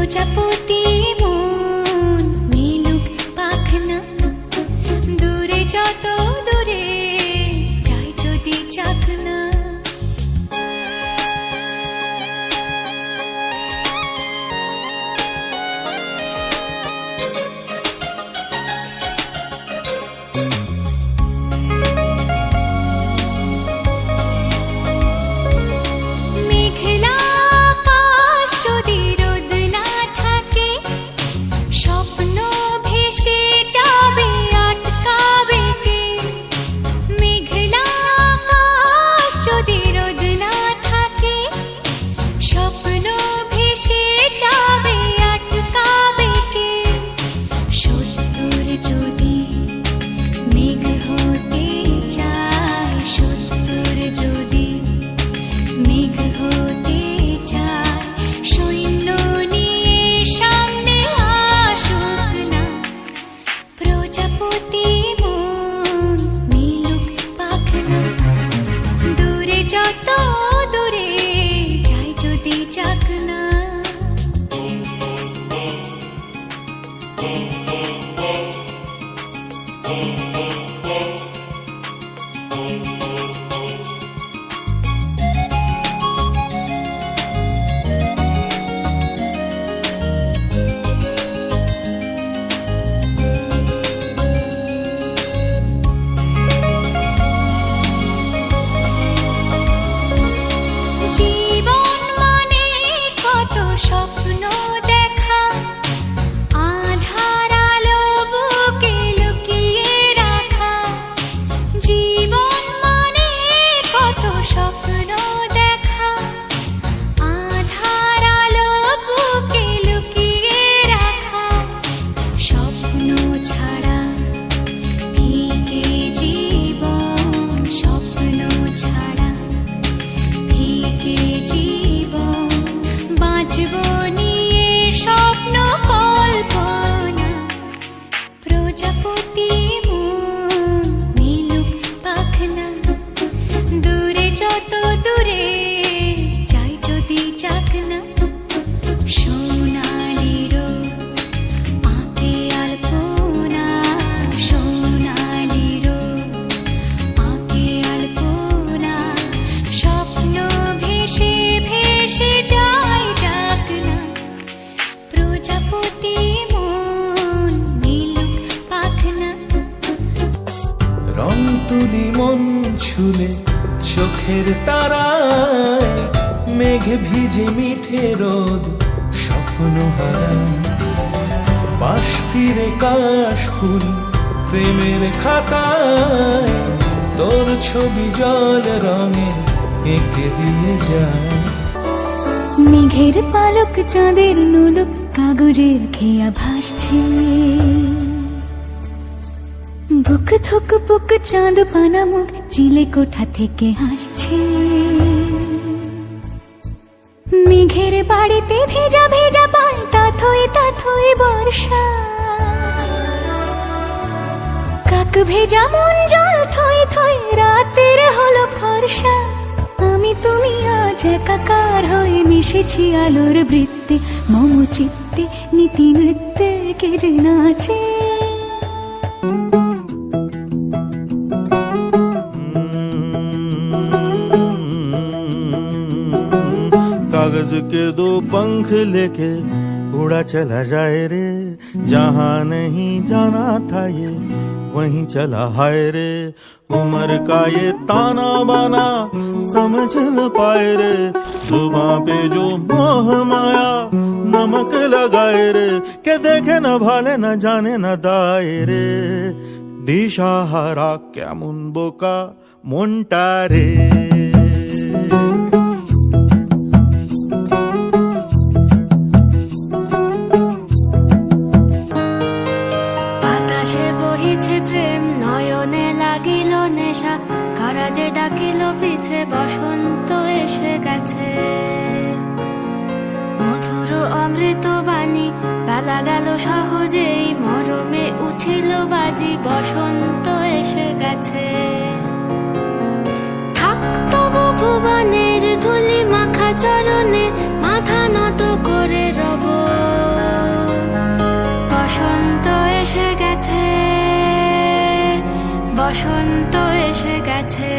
প্রজাপতি মন মিলুক পাখনা, দূরে যত দূরে যাই যদি চাকনা। যত দূরে যাই যদি চাকনা। স্বপ্ন দেখা আধার আলো বুকে লুকিয়ে রাখা, জীবন মানে কত স্বপ্ন দেখা আধার আলো বুকে লুকিয়ে রাখা। স্বপ্ন ছাড়া ফিকে জীবন, স্বপ্ন ছাড়া ফিকে জীবন। বাঁচব নিয়ে স্বপ্ন কল্পনা, প্রজাপতি মন মিলুক পাখনা, দূরে যত দূরে যাই যদি চাকনা। সোনালিরো আঁকে আলপনা, সোনালিরো আঁকে আলপনা। স্বপ্ন ভেসে ভেসে যায় চাকনা, প্রজাপতি মন মিলুক পাখনা। রং তুলি মন ছুলে চোখের তারায়, মেঘ ভিজে মিঠে রোদ স্বপ্ন হারায়। পাশ ফিরে কাশ ফুল প্রেমের খাতায়, তোর ছবি জল রঙে এঁকে দিয়ে যায়। মেঘের পালক চাঁদের নুলুক কাগজের খেয়া ভাসছে, বুক থুক বুক চাঁদ পানা মুখ চিলে কোঠা থেকে হাসছে। মেঘের বাড়িতে ভেজা ভেজা পায় তাথই বর্ষা, কাক ভেজা মন জল থই থই রাতের হলো ফর্সা। আমি তুমি আজ একাকার হয়ে মিশেছি আলোর বৃত্তে, মম চিত্তে নীতি নৃত্যে কে যে নাচে। कागज के दो पंख लेके उड़ा चला जाए रे, जहाँ नहीं जाना था ये वहीं चला हाय रे। उम्र का ये ताना बाना समझ न पाए रे, जुबां पे जो मोह माया नमक लगाए रे। के देखे न भाले न जाने न दाए रे, दिशाहारा केमन बोका মনটা রে। কারাজে ডাকিল পিছে বসন্ত এসে গেছে, মধুর অমৃত বাণী বেলা গেল সহজেই মরমে উঠিল বাজি। বসন্ত এসে গেছে, থাকতব ভুবনের ধুলি মাখা চরণে মাথা নত করে রব। বসন্ত এসে গেছে